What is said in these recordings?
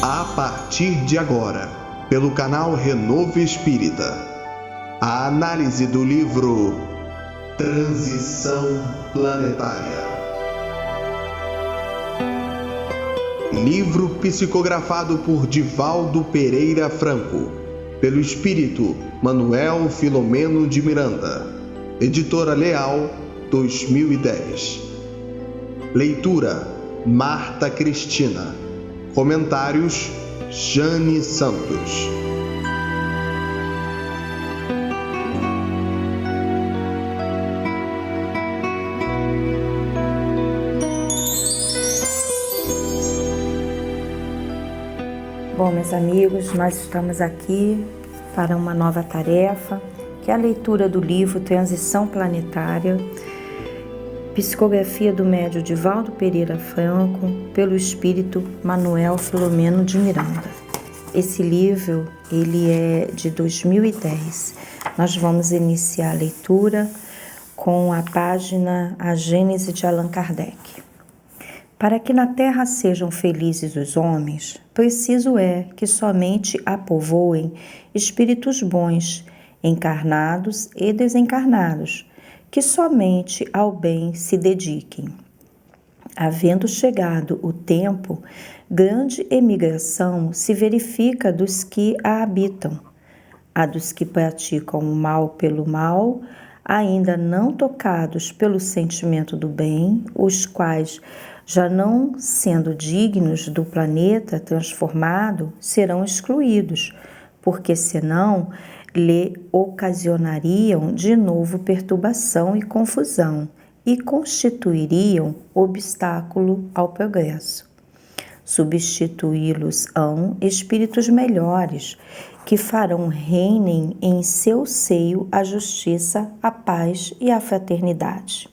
A partir de agora, pelo canal Renovo Espírita, a análise do livro Transição Planetária. Livro psicografado por Divaldo Pereira Franco, pelo espírito Manuel Filomeno de Miranda, Editora Leal, 2010. Leitura Marta Cristina. Comentários Jane Santos. Bom, meus amigos, nós estamos aqui para uma nova tarefa, que é a leitura do livro Transição Planetária, psicografia do médium Divaldo Pereira Franco, pelo espírito Manuel Filomeno de Miranda. Esse livro, ele é de 2010. Nós vamos iniciar a leitura com a página A Gênese de Allan Kardec. Para que na terra sejam felizes os homens, preciso é que somente a povoem espíritos bons, encarnados e desencarnados, que somente ao bem se dediquem. Havendo chegado o tempo, grande emigração se verifica dos que a habitam, a dos que praticam o mal pelo mal, ainda não tocados pelo sentimento do bem, os quais, já não sendo dignos do planeta transformado, serão excluídos, porque senão lhe ocasionariam de novo perturbação e confusão e constituiriam obstáculo ao progresso. Substituí-los-ão espíritos melhores, que farão reinem em seu seio a justiça, a paz e a fraternidade.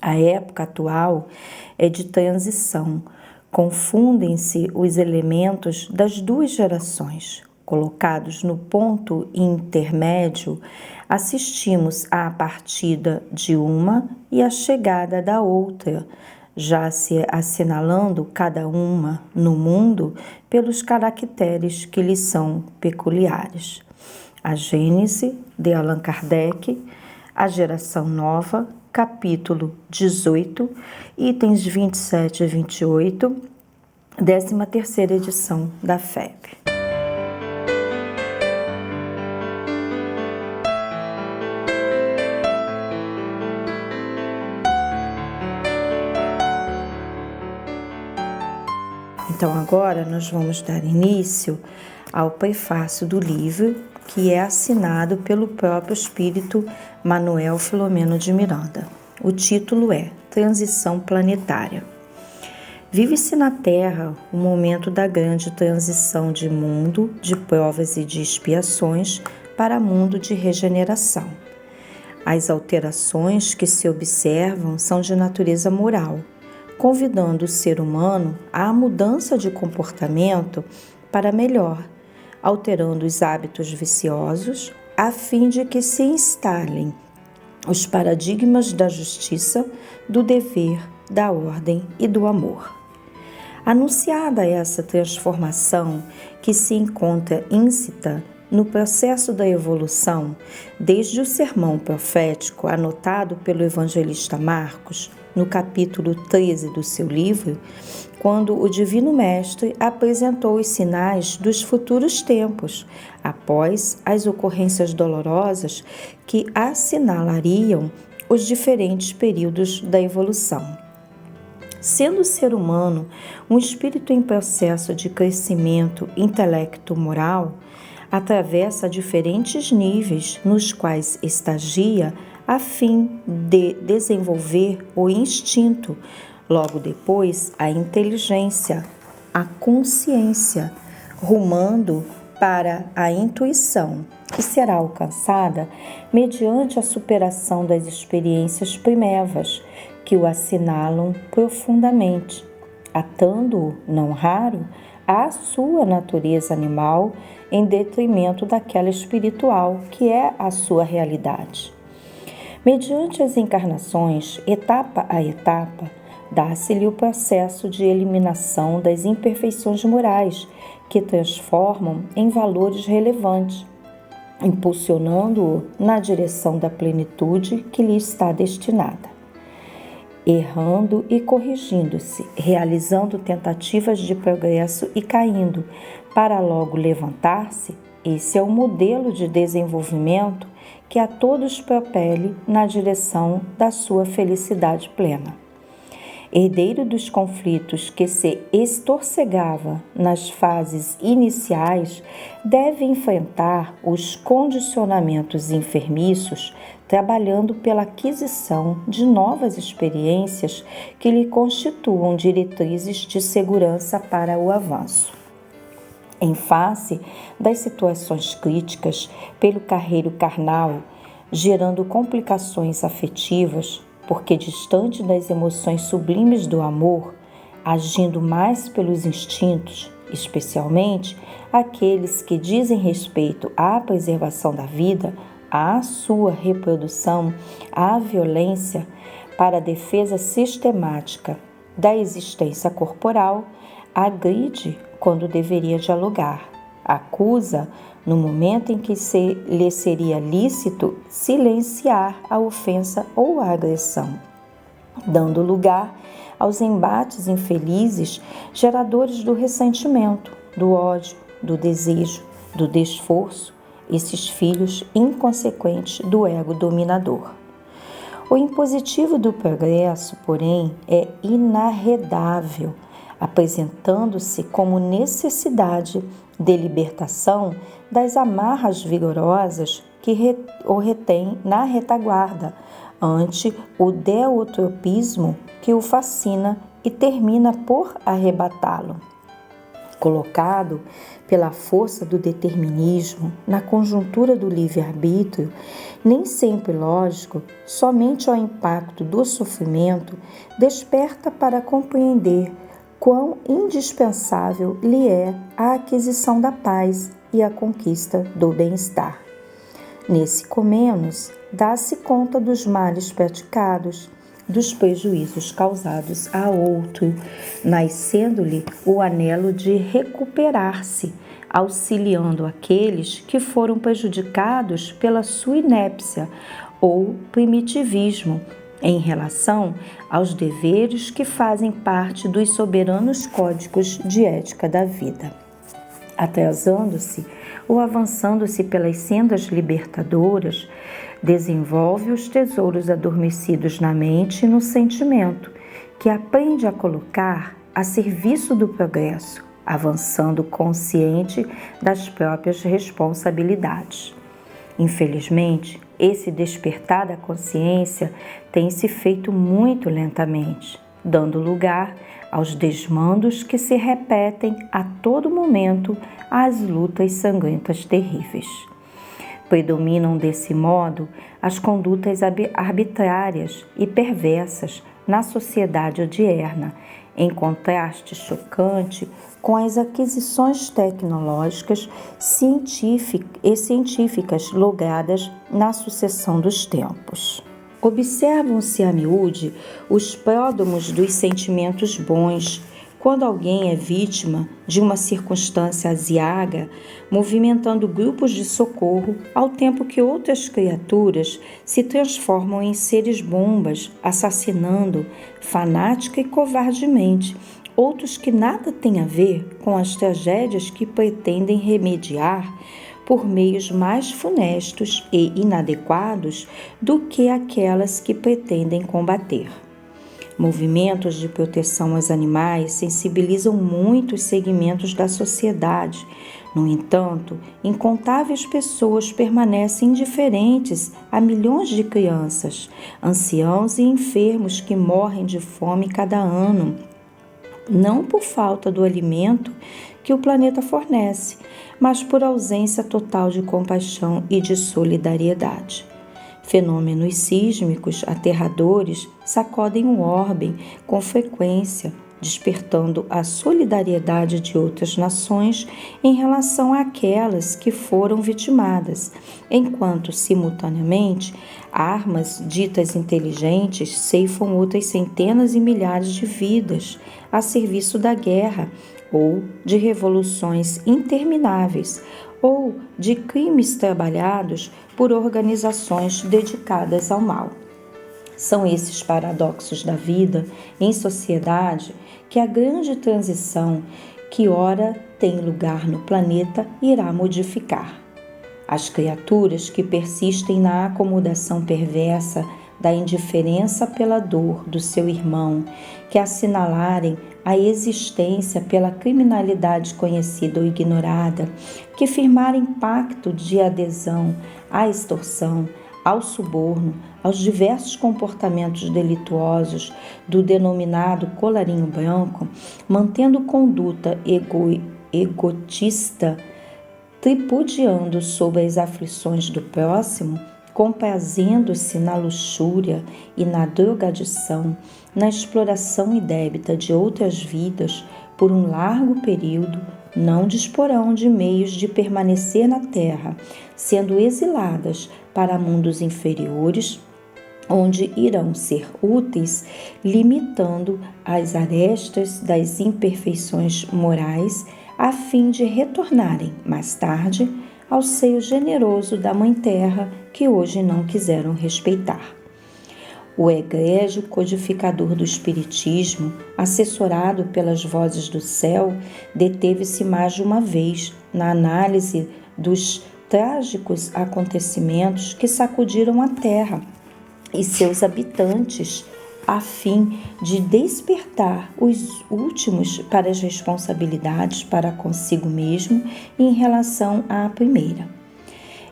A época atual é de transição, confundem-se os elementos das duas gerações. Colocados no ponto intermédio, assistimos à partida de uma e à chegada da outra, já se assinalando cada uma no mundo pelos caracteres que lhe são peculiares. A Gênese de Allan Kardec, a Geração Nova, capítulo 18, itens 27 e 28, 13ª edição da FEB. Então agora nós vamos dar início ao prefácio do livro, que é assinado pelo próprio espírito Manuel Filomeno de Miranda. O título é Transição Planetária. Vive-se na Terra o momento da grande transição de mundo, de provas e de expiações, para mundo de regeneração. As alterações que se observam são de natureza moral, convidando o ser humano à mudança de comportamento para melhor, alterando os hábitos viciosos, a fim de que se instalem os paradigmas da justiça, do dever, da ordem e do amor. Anunciada essa transformação que se encontra íncita no processo da evolução, desde o sermão profético anotado pelo evangelista Marcos, no capítulo 13 do seu livro, quando o Divino Mestre apresentou os sinais dos futuros tempos, após as ocorrências dolorosas que assinalariam os diferentes períodos da evolução. Sendo o ser humano um espírito em processo de crescimento intelecto-moral, atravessa diferentes níveis nos quais estagia a fim de desenvolver o instinto, logo depois a inteligência, a consciência, rumando para a intuição, que será alcançada mediante a superação das experiências primevas, que o assinalam profundamente, atando-o, não raro, à sua natureza animal em detrimento daquela espiritual, que é a sua realidade. Mediante as encarnações, etapa a etapa, dá-se-lhe o processo de eliminação das imperfeições morais, que transformam em valores relevantes, impulsionando-o na direção da plenitude que lhe está destinada. Errando e corrigindo-se, realizando tentativas de progresso e caindo, para logo levantar-se, esse é o modelo de desenvolvimento que a todos propele na direção da sua felicidade plena. Herdeiro dos conflitos que se estorcegava nas fases iniciais, deve enfrentar os condicionamentos enfermiços, trabalhando pela aquisição de novas experiências que lhe constituam diretrizes de segurança para o avanço. Em face das situações críticas pelo carreiro carnal, gerando complicações afetivas, porque distante das emoções sublimes do amor, agindo mais pelos instintos, especialmente aqueles que dizem respeito à preservação da vida, à sua reprodução, à violência, para a defesa sistemática da existência corporal, agride quando deveria dialogar, acusa no momento em que lhe seria lícito silenciar a ofensa ou a agressão, dando lugar aos embates infelizes geradores do ressentimento, do ódio, do desejo, do desforço, esses filhos inconsequentes do ego dominador. O impositivo do progresso, porém, é inarredável, apresentando-se como necessidade de libertação das amarras vigorosas que o retém na retaguarda, ante o deutropismo que o fascina e termina por arrebatá-lo. Colocado pela força do determinismo na conjuntura do livre-arbítrio, nem sempre lógico, somente ao impacto do sofrimento, desperta para compreender quão indispensável lhe é a aquisição da paz e a conquista do bem-estar. Nesse comenos, dá-se conta dos males praticados, dos prejuízos causados a outro, nascendo-lhe o anelo de recuperar-se, auxiliando aqueles que foram prejudicados pela sua inépcia ou primitivismo, em relação aos deveres que fazem parte dos soberanos códigos de ética da vida. Atrasando-se ou avançando-se pelas sendas libertadoras, desenvolve os tesouros adormecidos na mente e no sentimento, que aprende a colocar a serviço do progresso, avançando consciente das próprias responsabilidades. Infelizmente, esse despertar da consciência tem se feito muito lentamente, dando lugar aos desmandos que se repetem a todo momento às lutas sangrentas terríveis. Predominam desse modo as condutas arbitrárias e perversas na sociedade odierna, em contraste chocante com as aquisições tecnológicas e científicas logradas na sucessão dos tempos. Observam-se a miúde os pródromos dos sentimentos bons, quando alguém é vítima de uma circunstância aziaga, movimentando grupos de socorro, ao tempo que outras criaturas se transformam em seres bombas, assassinando fanática e covardemente outros que nada têm a ver com as tragédias que pretendem remediar por meios mais funestos e inadequados do que aquelas que pretendem combater. Movimentos de proteção aos animais sensibilizam muito os segmentos da sociedade. No entanto, incontáveis pessoas permanecem indiferentes a milhões de crianças, anciãos e enfermos que morrem de fome cada ano, não por falta do alimento que o planeta fornece, mas por ausência total de compaixão e de solidariedade. Fenômenos sísmicos aterradores sacodem o orbe com frequência, despertando a solidariedade de outras nações em relação àquelas que foram vitimadas, enquanto, simultaneamente, armas ditas inteligentes ceifam outras centenas e milhares de vidas a serviço da guerra ou de revoluções intermináveis ou de crimes trabalhados por organizações dedicadas ao mal. São esses paradoxos da vida em sociedade que a grande transição que ora tem lugar no planeta irá modificar. As criaturas que persistem na acomodação perversa da indiferença pela dor do seu irmão, que assinalarem a existência pela criminalidade conhecida ou ignorada, que firmarem pacto de adesão à extorsão, ao suborno, aos diversos comportamentos delituosos do denominado colarinho branco, mantendo conduta egotista, tripudiando sobre as aflições do próximo, comprazendo-se na luxúria e na drogadição, na exploração indébita de outras vidas por um largo período, não disporão de meios de permanecer na terra, sendo exiladas para mundos inferiores, onde irão ser úteis, limitando as arestas das imperfeições morais, a fim de retornarem, mais tarde, ao seio generoso da Mãe Terra, que hoje não quiseram respeitar. O egrégio codificador do Espiritismo, assessorado pelas vozes do céu, deteve-se mais de uma vez na análise dos trágicos acontecimentos que sacudiram a Terra e seus habitantes, a fim de despertar os últimos para as responsabilidades para consigo mesmo em relação à primeira.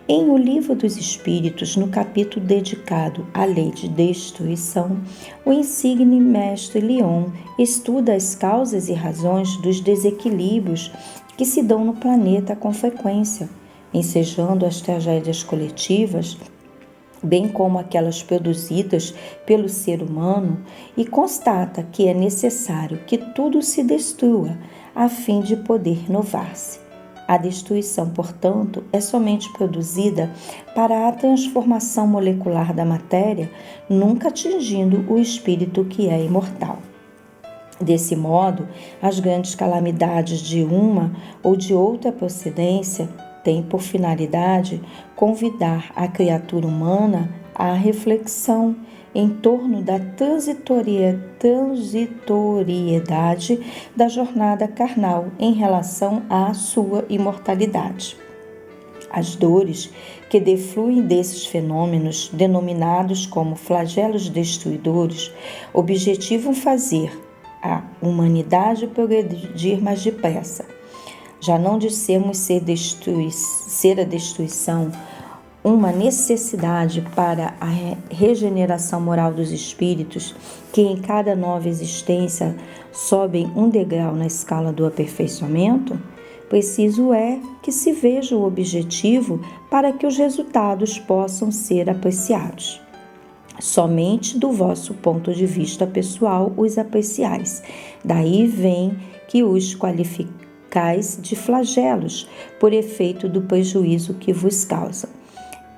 Em O Livro dos Espíritos, no capítulo dedicado à lei de destruição, o insigne mestre Leon estuda as causas e razões dos desequilíbrios que se dão no planeta com frequência, ensejando as tragédias coletivas, bem como aquelas produzidas pelo ser humano, e constata que é necessário que tudo se destrua a fim de poder inovar-se. A destruição, portanto, é somente produzida para a transformação molecular da matéria, nunca atingindo o espírito que é imortal. Desse modo, as grandes calamidades de uma ou de outra procedência têm por finalidade convidar a criatura humana à reflexão em torno da transitoriedade da jornada carnal em relação à sua imortalidade. As dores que defluem desses fenômenos, denominados como flagelos destruidores, objetivam fazer a humanidade progredir mais depressa. Já não dissemos ser a destruição uma necessidade para a regeneração moral dos espíritos, que em cada nova existência sobem um degrau na escala do aperfeiçoamento? Preciso é que se veja o objetivo para que os resultados possam ser apreciados. Somente do vosso ponto de vista pessoal os apreciais. Daí vem que os qualificais de flagelos, por efeito do prejuízo que vos causa.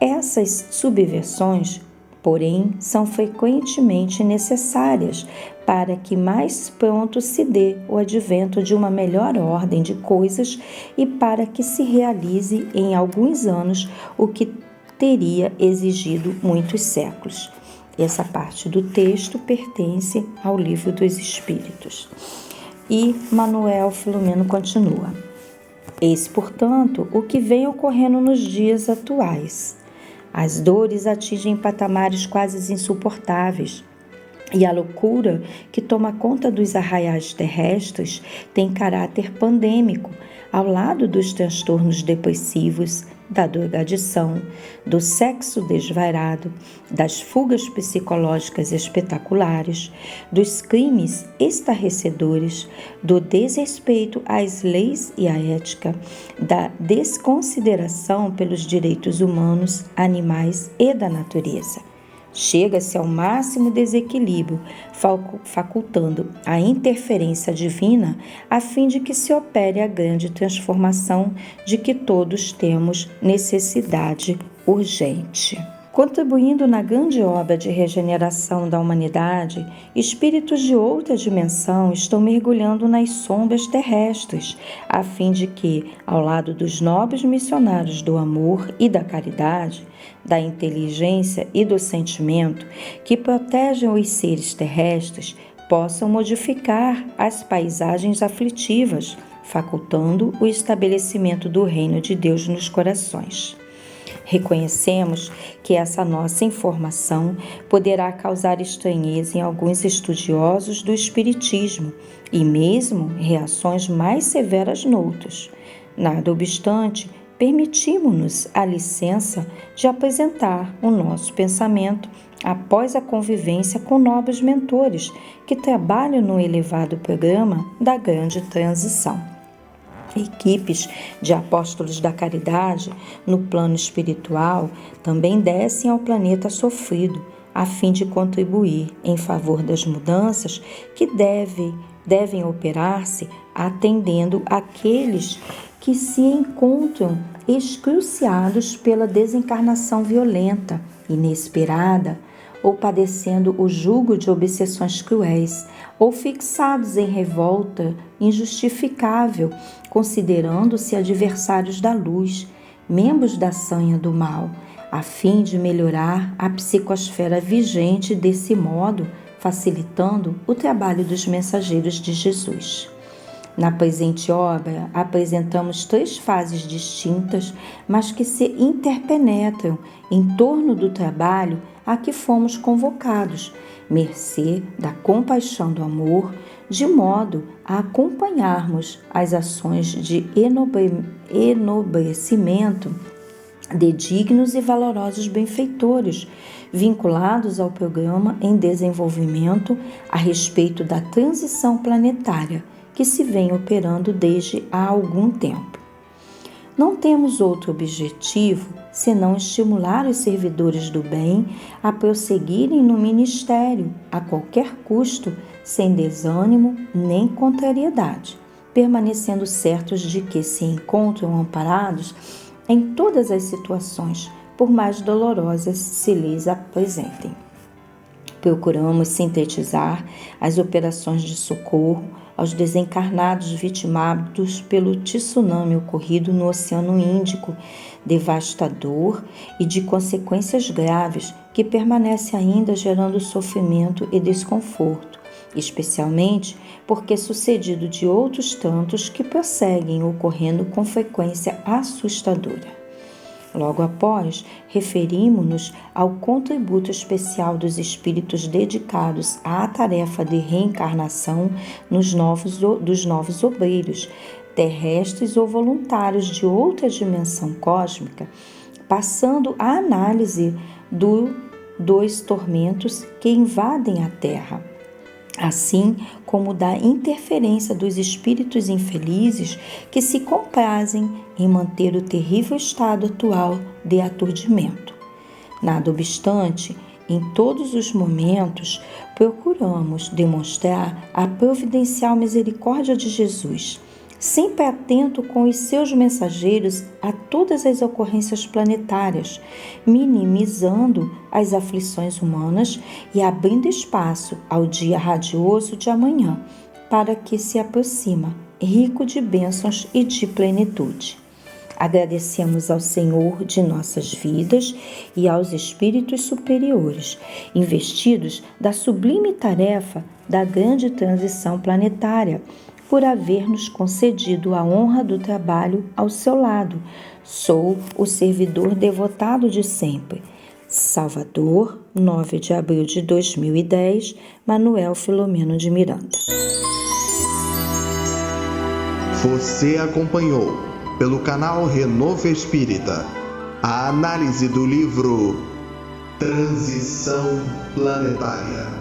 Essas subversões, porém, são frequentemente necessárias para que mais pronto se dê o advento de uma melhor ordem de coisas e para que se realize em alguns anos o que teria exigido muitos séculos. Essa parte do texto pertence ao Livro dos Espíritos. E Manuel Filomeno continua. Eis, portanto, o que vem ocorrendo nos dias atuais. As dores atingem patamares quase insuportáveis e a loucura que toma conta dos arraiais terrestres tem caráter pandêmico, ao lado dos transtornos depressivos, da drogadição, do sexo desvairado, das fugas psicológicas espetaculares, dos crimes estarrecedores, do desrespeito às leis e à ética, da desconsideração pelos direitos humanos, animais e da natureza. Chega-se ao máximo desequilíbrio, facultando a interferência divina a fim de que se opere a grande transformação de que todos temos necessidade urgente. Contribuindo na grande obra de regeneração da humanidade, espíritos de outra dimensão estão mergulhando nas sombras terrestres, a fim de que, ao lado dos nobres missionários do amor e da caridade, da inteligência e do sentimento que protegem os seres terrestres, possam modificar as paisagens aflitivas, facultando o estabelecimento do reino de Deus nos corações. Reconhecemos que essa nossa informação poderá causar estranheza em alguns estudiosos do Espiritismo e mesmo reações mais severas noutros. Nada obstante, permitimos-nos a licença de apresentar o nosso pensamento após a convivência com nobres mentores que trabalham no elevado programa da Grande Transição. Equipes de apóstolos da caridade, no plano espiritual, também descem ao planeta sofrido, a fim de contribuir em favor das mudanças que devem operar-se atendendo aqueles que se encontram excruciados pela desencarnação violenta, inesperada, ou padecendo o jugo de obsessões cruéis, ou fixados em revolta injustificável, considerando-se adversários da luz, membros da sanha do mal, a fim de melhorar a psicosfera vigente desse modo, facilitando o trabalho dos mensageiros de Jesus. Na presente obra, apresentamos 3 fases distintas, mas que se interpenetram em torno do trabalho a que fomos convocados, mercê da compaixão do amor, de modo a acompanharmos as ações de enobrecimento de dignos e valorosos benfeitores, vinculados ao programa em desenvolvimento a respeito da transição planetária, que se vem operando desde há algum tempo. Não temos outro objetivo senão estimular os servidores do bem a prosseguirem no ministério a qualquer custo, sem desânimo nem contrariedade, permanecendo certos de que se encontram amparados em todas as situações, por mais dolorosas se lhes apresentem. Procuramos sintetizar as operações de socorro aos desencarnados vitimados pelo tsunami ocorrido no Oceano Índico, devastador e de consequências graves que permanece ainda gerando sofrimento e desconforto, especialmente porque sucedido de outros tantos que prosseguem ocorrendo com frequência assustadora. Logo após, referimos-nos ao contributo especial dos espíritos dedicados à tarefa de reencarnação dos novos obreiros, terrestres ou voluntários de outra dimensão cósmica, passando à análise dos tormentos que invadem a Terra, assim como da interferência dos espíritos infelizes que se comprazem em manter o terrível estado atual de aturdimento. Nada obstante, em todos os momentos, procuramos demonstrar a providencial misericórdia de Jesus, sempre atento com os seus mensageiros a todas as ocorrências planetárias, minimizando as aflições humanas e abrindo espaço ao dia radioso de amanhã, para que se aproxima, rico de bênçãos e de plenitude. Agradecemos ao Senhor de nossas vidas e aos espíritos superiores, investidos da sublime tarefa da grande transição planetária, por haver nos concedido a honra do trabalho ao seu lado. Sou o servidor devotado de sempre. Salvador, 9 de abril de 2010, Manuel Filomeno de Miranda. Você acompanhou, pelo canal Renovo Espírita, a análise do livro Transição Planetária.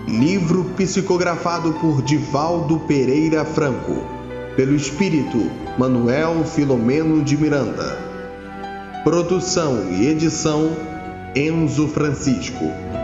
Livro psicografado por Divaldo Pereira Franco, pelo espírito Manuel Filomeno de Miranda. Produção e edição Enzo Francisco.